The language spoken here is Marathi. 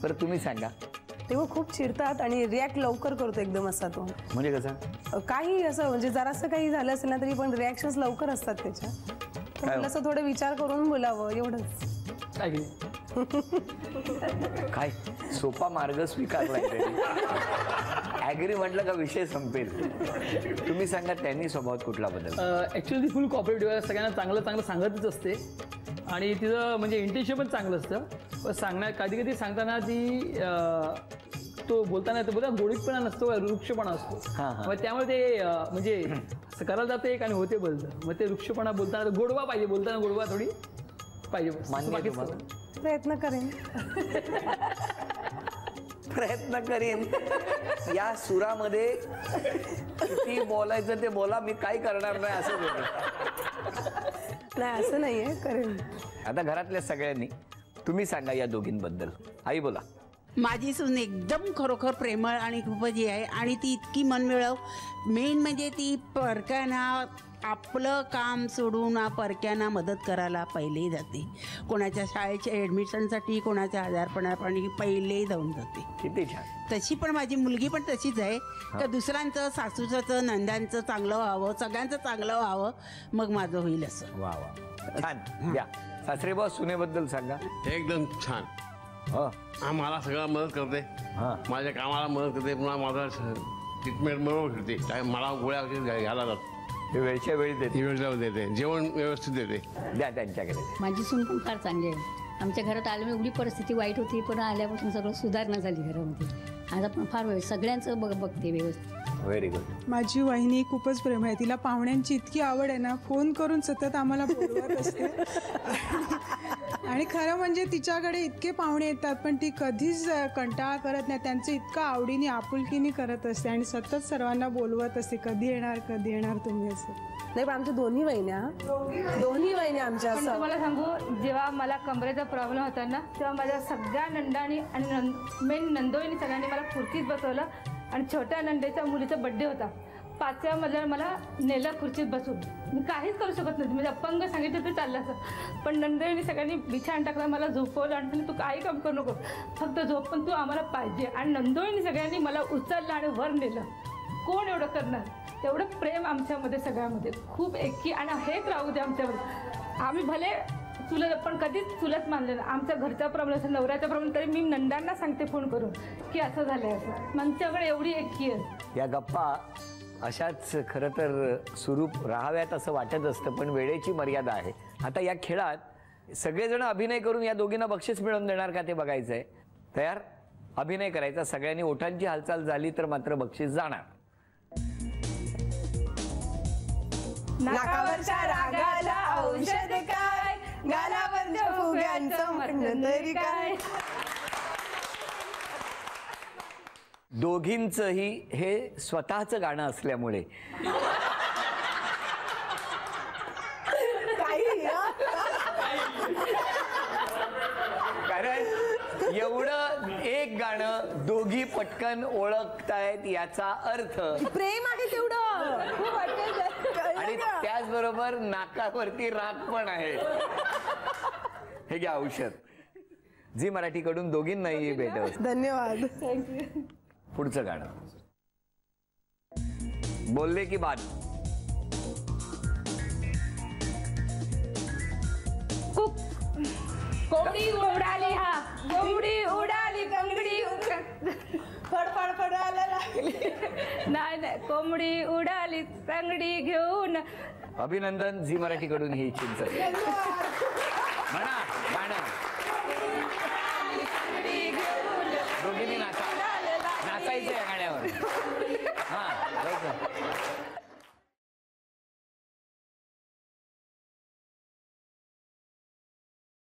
बरं तुम्ही सांगा. तेव्हा खूप चिडतात आणि रिॲक्ट लवकर करतो एकदम असा तो. म्हणजे कसं? काही असं म्हणजे जरासं काही झालं असेल ना तरी पण रिॲक्शन्स लवकर असतात त्याच्या. तर असं थोडं विचार करून बोलावं एवढंच. काय सोपा मार्ग स्वीकारलाय त्यांनी. ॲग्री म्हटलं का विषय संपेल. तुम्ही सांगा त्यांनी स्वभावात कुठला बदल? ॲक्च्युअली ती फुल कॉपरेटिव्ह आहे, सगळ्यांना चांगलं चांगलं सांगतच असते आणि तिचं म्हणजे इंटेन्शन पण चांगलं असतं. पण सांगण्यात कधी कधी सांगताना ती तो बोलताना तो बोलता गोडीतपणा नसतो, वृक्षपणा असतो. मग त्यामुळे ते म्हणजे करायला जातं एक आणि होते बोलतं. मग ते वृक्षपणा बोलताना गोडवा पाहिजे, बोलताना गोडवा थोडी पाहिजे. प्रयत्न करेन. प्रयत्न करीन या सुरामध्ये किती बोलायचं ते बोला, मी काही करणार नाही असं होतं. नाही असं नाहीये, करेन. आता घरातल्या सगळ्यांनी तुम्ही सांगा या दोघींबद्दल. आई बोला. माझी सून एकदम खरोखर प्रेमळ आणि खूपच हे आहे आणि ती इतकी मनमिळव. मेन म्हणजे ती परक्यांना आपलं काम सोडून परक्यांना मदत करायला पहिलेही जाते. कोणाच्या शाळेच्या ॲडमिशनसाठी, कोणाच्या आजारपणासाठी पहिलेही जाऊन जाते. किती छान. तशी पण माझी मुलगी पण तशीच आहे का दुसऱ्यांचं, सासूचं, नंदांचं चांगलं व्हावं, सगळ्यांचं चांगलं व्हावं, मग माझं होईल असं. वा वा छान. द्या सासरे बॉस सुनेबद्दल सांगा. एकदम छान. मला सगळं मदत करते, माझ्या कामाला मदत करते, पुन्हा माझं ट्रीटमेंट बरोबर करते. मला गोळ्या घ्यायला जातात, वेळच्या वेळी देते, वेळच्या देते, जेवण व्यवस्थित देते. द्या त्यांच्याकडे. माझी सून पण फार चांगली आहे. आमच्या घरात आल्यामुळे एवढी परिस्थिती वाईट होती, पण आल्यापासून सगळं सुधारणा झाली घरामध्ये. आज आपण फार वेळ सगळ्यांचं बघते व्यवस्थित. Very good. माझी वहिनी खूपच प्रेम आहे. तिला पाहुण्यांची इतकी आवड आहे ना, फोन करून सतत आम्हाला बोलवत असते. आणि खरं म्हणजे तिच्याकडे इतके पाहुणे येतात पण ती कधीच कंटाळा करत नाही. त्यांचं इतकं आवडीने आपुलकीने करत असते आणि सतत सर्वांना बोलवत असते, कधी येणार तुम्ही असं. नाही पण आमच्या दोन्ही वहिन्या आमच्या. असं तुम्हाला सांगू, जेव्हा मला कमरेचा प्रॉब्लेम होता ना, तेव्हा माझ्या सगळ्या नंदानी आणि मेन नंदोईनी सगळ्यांनी मला खुर्चीत बसवलं. आणि छोट्या नंदेच्या मुलीचा बड्डे होता, 5व्या मजल्यावर मला नेलं खुर्चीत बसून. मी काहीच करू शकत नव्हती, म्हणजे अपंग सांगितलं तर चाललं असं. पण नंदेने सगळ्यांनी बिछाण टाकला, मला झोपवलं आणि म्हणलं तू काही काम करू नको, फक्त झोप, पण तू आम्हाला पाहिजे. आणि नंदोईनी सगळ्यांनी मला उचललं आणि वर नेलं. कोण एवढं करणार? तेवढं प्रेम आमच्यामध्ये सगळ्यामध्ये खूप एकी. आणि हेच राहू दे आमच्यावर. आम्ही भले चुलत पण कधीच चुलत मानले ना. आमच्या घरचा प्रॉब्लेम असेल, नवऱ्याचा प्रॉब्लेम, तरी मी नंदांना सांगते फोन करून की असं झालंय असं. आमच्याकडे एवढी एकी आहे. या गप्पा अशाच खरं तर सुरू राहाव्यात असं वाटत असतं, पण वेळेची मर्यादा आहे. आता या खेळात सगळेजण अभिनय करून या दोघींना बक्षीस मिळवून देणार का ते बघायचं आहे. तयार? अभिनय करायचा. सगळ्यांनी ओठांची हालचाल झाली तर मात्र बक्षीस जाणार. नाकावरच्या रागाला औषध काय, गालावरच्या फुग्यांचं म्हणणं तरी काय. दोघींचंही हे स्वतःचं गाणं असल्यामुळे कारण एवढं एक गाणं दोघी पटकन ओळखतायत याचा अर्थ प्रेम आहे तेवढं खूप वाटतं. आणि त्याचबरोबर नाकावरती राग पण आहे. हे घ्या औषध. झी मराठी कडून दोघींनाही भेट. धन्यवाद. पुढचं गाणं बोलले की बात. कोंबडी उडाली, हा कोंबडी उडाली, कंगडी फडफड फडायला लागली. नाही, कोंबडी उडाली कंगडी घेऊन. अभिनंदन. झी मराठी कडून ही चिंच म्हणा गाणं.